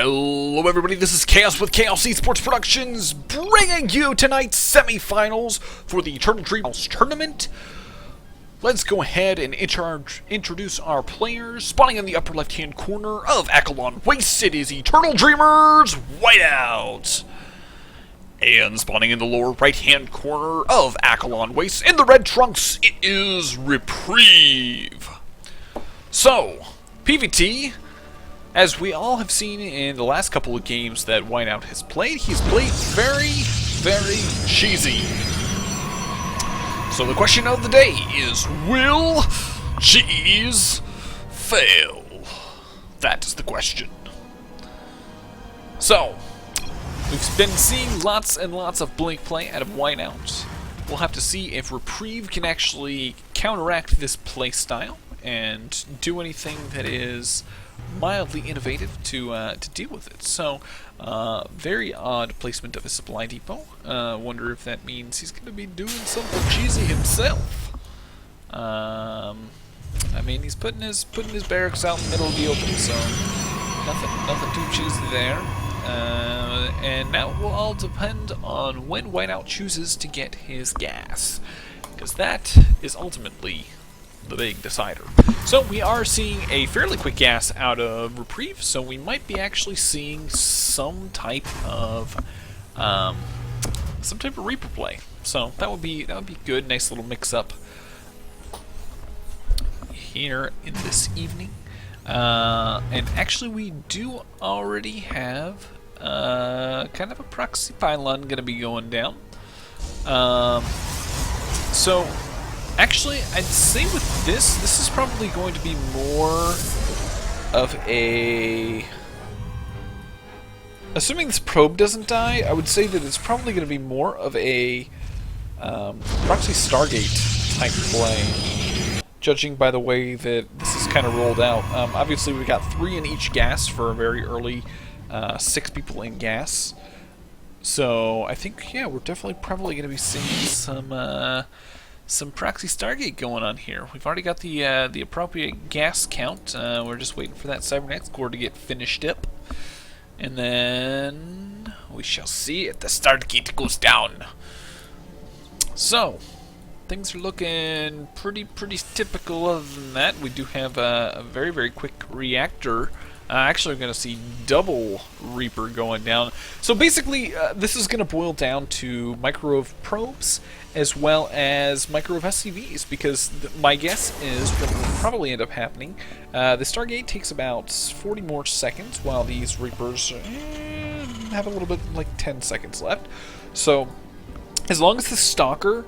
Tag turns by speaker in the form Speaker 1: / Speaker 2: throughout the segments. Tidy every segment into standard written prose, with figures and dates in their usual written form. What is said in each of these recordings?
Speaker 1: Hello everybody, this is Chaos with Chaos Esports Productions, bringing you tonight's semifinals for the Eternal Dreamers tournament. Let's go ahead and introduce our players. Spawning in the upper left-hand corner of Acheron Waste, it is Eternal Dreamers Whiteout. And spawning in the lower right-hand corner of Acheron Waste, in the red trunks, it is Reprieve. So, PvT. As we all have seen in the last couple of games that Whiteout has played, he's played very, very cheesy. So the question of the day is, will cheese fail? That is the question. So, we've been seeing lots and lots of blink play out of Whiteout. We'll have to see if Reprieve can actually counteract this play style and do anything that is mildly innovative to deal with it. So, very odd placement of a supply depot. Wonder if that means he's going to be doing something cheesy himself. I mean, he's putting his barracks out in the middle of the open, so nothing too cheesy there. And now it will all depend on when Whiteout chooses to get his gas, because that is ultimately the big decider. So we are seeing a fairly quick gas out of Reprieve, so we might be actually seeing some type of Reaper play. So that would be good. Nice little mix up here in this evening. And actually, we do already have kind of a proxy pylon going to be going down. So. Actually, I'd say with this is probably going to be more of a... Assuming this probe doesn't die, I would say that it's probably going to be more of a proxy Stargate type play, judging by the way that this is kind of rolled out. Obviously, we got 3 in each gas for a very early 6 people in gas. So, I think, yeah, we're definitely probably going to be seeing some proxy Stargate going on here. We've already got the appropriate gas count. We're just waiting for that Cybernetics core to get finished up, and then we shall see if the Stargate goes down. So things are looking pretty typical. Other than that, we do have a very quick reactor. Actually, we're going to see double Reaper going down. So basically, this is going to boil down to microwave probes as well as microwave SCVs, because my guess is what will probably end up happening. The Stargate takes about 40 more seconds, while these Reapers have a little bit, like 10 seconds left. So, as long as the Stalker,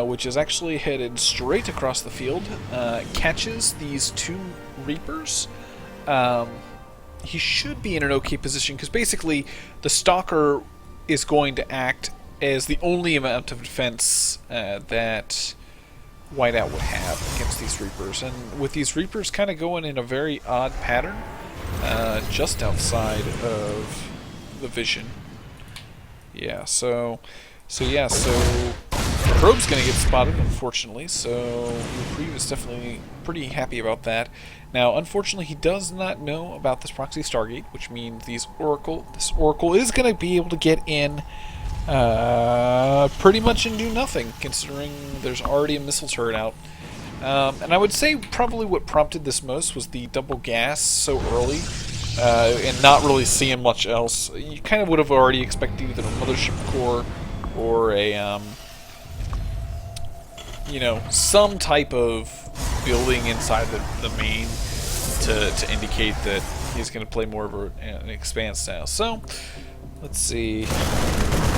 Speaker 1: which is actually headed straight across the field, catches these 2 Reapers, he should be in an okay position, because basically the Stalker is going to act as the only amount of defense that Whiteout would have against these Reapers. And with these Reapers kind of going in a very odd pattern, just outside of the vision. Yeah, so Probe's going to get spotted, unfortunately, so Reprieve is definitely pretty happy about that. Now, unfortunately, he does not know about this proxy Stargate, which means this Oracle is going to be able to get in pretty much and do nothing, considering there's already a missile turret out. And I would say probably what prompted this most was the double gas so early, and not really seeing much else. You kind of would have already expected either a mothership core or a, some type of building inside the main to indicate that he's going to play more of an expanse style. So, let's see.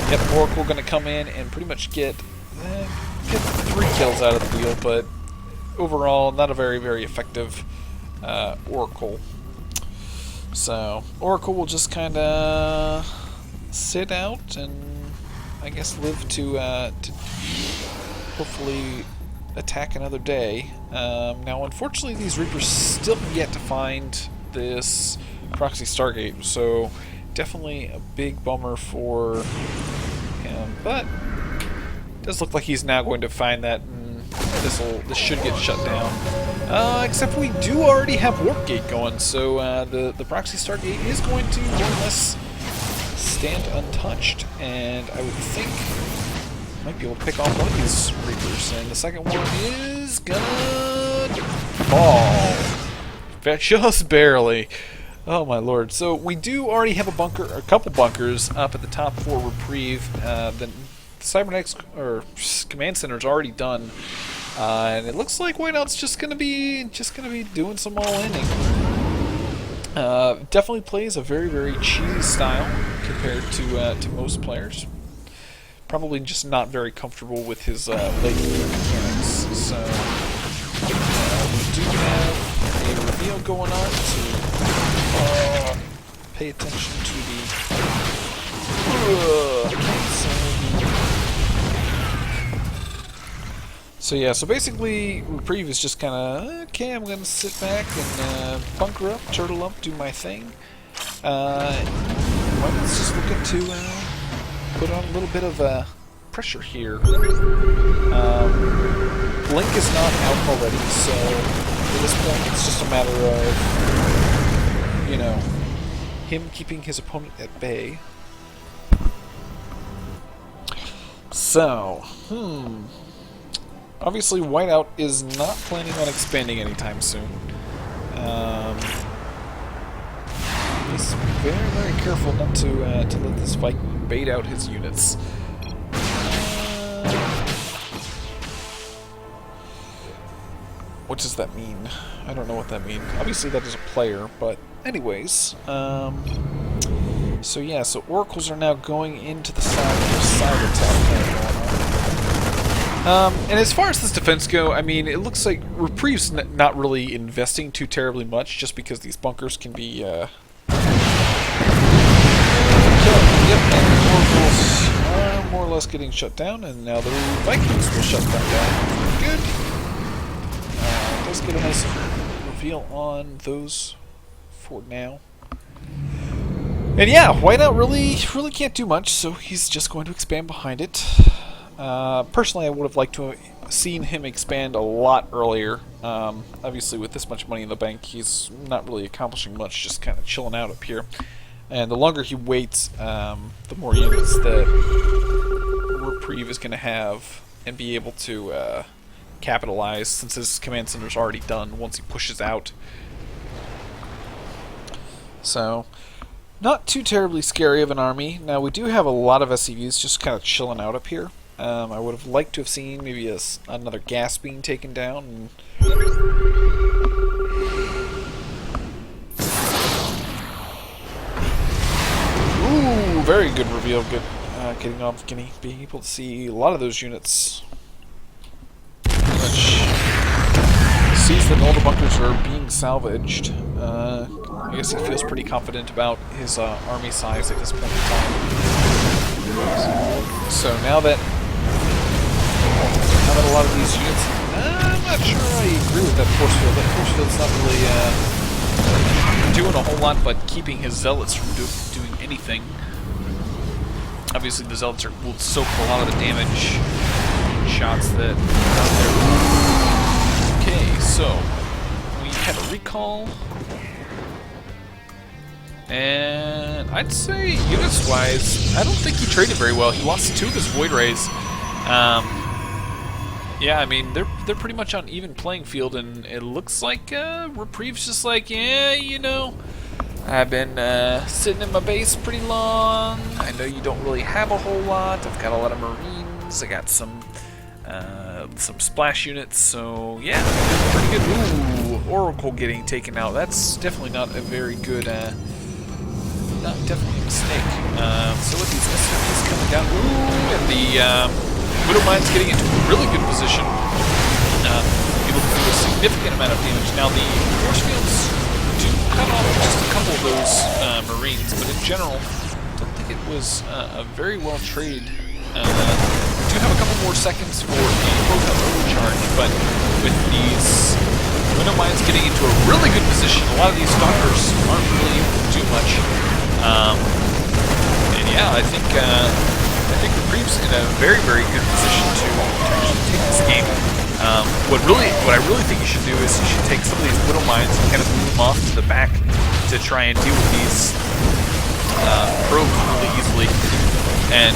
Speaker 1: Yep, Oracle going to come in and pretty much get 3 kills out of the deal, but overall, not a very effective Oracle. So, Oracle will just kind of sit out and, I guess, live to hopefully attack another day. Now, unfortunately, these Reapers still yet to find this proxy Stargate, so definitely a big bummer for him, but it does look like he's now going to find that and this should get shut down. Except we do already have Warp Gate going, so the Proxy Stargate is going to more or less stand untouched, and I would think might be able to pick off one of these Reapers, and the second one is gonna fall. Just barely. Oh my lord. So we do already have a couple bunkers up at the top for Reprieve. The Cybernetics or Command Center is already done, and it looks like Whiteout's just gonna be doing some all-inning. Definitely plays a very cheesy style compared to most players. Probably just not very comfortable with his late mechanics. So we do have a reveal going on to pay attention to so basically Reprieve is just kind of, okay, I'm going to sit back and bunker up, turtle up, do my thing. Let's just looking to put on a little bit of pressure here. Blink is not out already, so at this point it's just a matter of, you know, him keeping his opponent at bay. So, obviously Whiteout is not planning on expanding anytime soon. He's very careful not to let this Viking bait out his units. What does that mean? I don't know what that means. Obviously that is a player, but anyways. So yeah, so Oracles are now going into the side attack. And as far as this defense go, I mean, it looks like Reprieve's not really investing too terribly much, just because these bunkers can be, Yep, and Oracles are more or less getting shut down, and now the Vikings will shut them down. Good. Let's get a nice reveal on those for now. And yeah, Whiteout really can't do much, so he's just going to expand behind it. Personally, I would have liked to have seen him expand a lot earlier. Obviously, with this much money in the bank, he's not really accomplishing much, just kind of chilling out up here. And the longer he waits, the more units that Reprieve is going to have and be able to capitalize, since his command center is already done once he pushes out. So, not too terribly scary of an army. Now, we do have a lot of SCVs just kind of chilling out up here. I would have liked to have seen maybe another gas being taken down. Ooh, very good reveal. Good getting off Guinea. Being able to see a lot of those units. Which sees that all the bunkers are being salvaged. I guess he feels pretty confident about his army size at this point in time. So now that a lot of these units, I'm not sure I agree with that force field. That force field's not really doing a whole lot, but keeping his zealots from doing anything. Obviously, the zealots will soak a lot of the damage shots that are out there. Okay, so we have a recall. And I'd say units-wise, I don't think he traded very well. He lost 2 of his Void Rays. Yeah, I mean, they're pretty much on even playing field, and it looks like Reprieve's just like, yeah, you know, I've been sitting in my base pretty long. I know you don't really have a whole lot. I've got a lot of Marines. I got some splash units, so yeah, pretty good. Ooh, Oracle getting taken out. That's definitely not a very good, definitely a mistake. So with these SCVs coming down, ooh, and the Widow Mine's getting into a really good position, able to do a significant amount of damage. Now the force fields do cut off just a couple of those Marines, but in general, I don't think it was a very well traded. We do have a couple more seconds for the Proton overcharge, but with these Widow Mines getting into a really good position, a lot of these Stalkers aren't really able to do much. And yeah, I think Reprieve's in a very good position to actually take this game. what I really think you should do is you should take some of these Widow Mines and kind of move them off to the back to try and deal with these probes really easily. And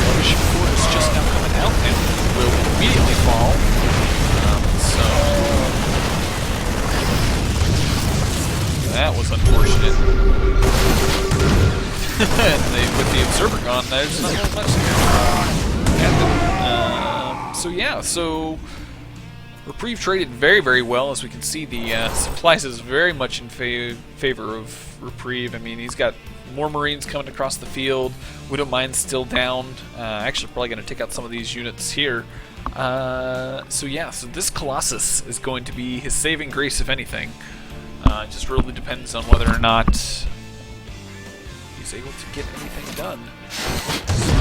Speaker 1: Mothership Core is just now coming out and will immediately fall. So that was unfortunate. With the observer gone, there's not really much to happen. So yeah, so Reprieve traded very, very well. As we can see, the supplies is very much in favor of Reprieve. I mean, he's got more Marines coming across the field. Widow Mine's still down. Actually, probably going to take out some of these units here. So yeah, so this Colossus is going to be his saving grace, if anything. It just really depends on whether or not he's able to get anything done. So,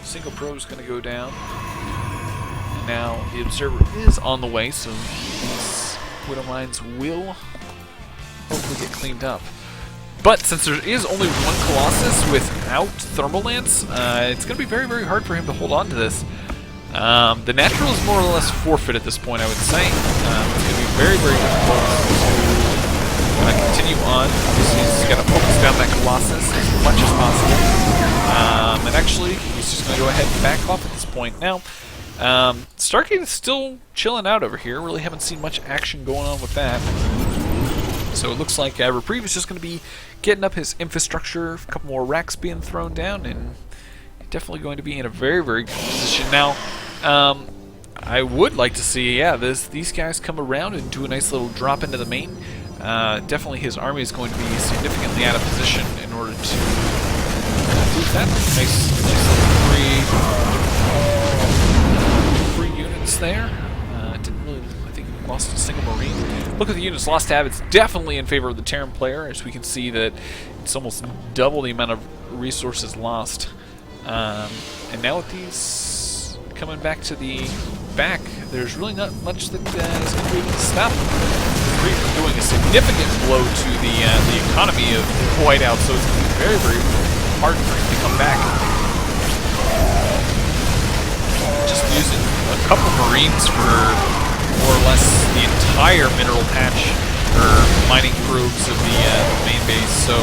Speaker 1: single probe is going to go down. And now the observer is on the way, so these Widow Mines will hopefully get cleaned up. But since there is only one Colossus without Thermal Lance, it's going to be very, very hard for him to hold on to this. The natural is more or less forfeit at this point, I would say. It's going to be very, very difficult to continue on. Obviously, he's got to focus down that Colossus as much as possible. And actually, he's just going to go ahead and back off at this point. Now, Stargate is still chilling out over here. Really haven't seen much action going on with that. So it looks like Reprieve is just going to be getting up his infrastructure, a couple more racks being thrown down, and definitely going to be in a very, very good position. Now, I would like to see, yeah, these guys come around and do a nice little drop into the main. Definitely his army is going to be significantly out of position in order to do that. Nice little free units there. Didn't really, I think, lost a single Marine. Look at the units lost tab. It's definitely in favor of the Terran player, as we can see that it's almost double the amount of resources lost. And now with these coming back to the back, there's really not much that is going to be able to stop Reprieve from doing a significant blow to the economy of Whiteout, so it's going to be very, very hard for him to come back. Just using a couple Marines for more or less the entire mineral patch or mining probes of the main base, so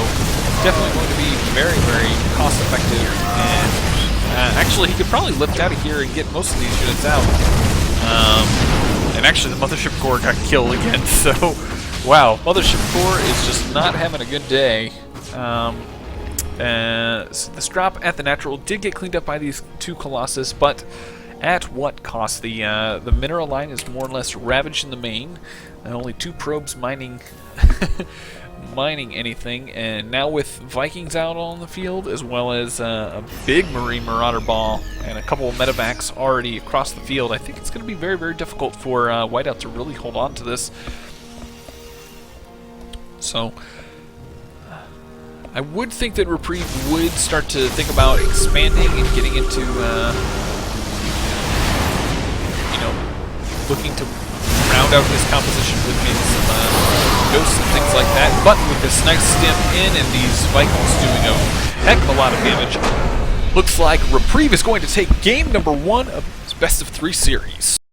Speaker 1: definitely going to be very, very cost effective. And actually, he could probably lift out of here and get most of these units out. And actually, the Mothership Core got killed again, so wow, Mothership Core is just not having a good day. So this drop at the natural did get cleaned up by these two Colossus, but at what cost? The mineral line is more or less ravaged in the main, and only two probes mining mining anything. And now with Vikings out on the field, as well as a big Marine Marauder Ball and a couple of medevacs already across the field, I think it's going to be very, very difficult for Whiteout to really hold on to this. So I would think that Reprieve would start to think about expanding and getting into looking to round out his composition with maybe some ghosts and things like that. But with this nice stim in and these Vikings doing a heck of a lot of damage, looks like Reprieve is going to take game number 1 of his best of 3 series.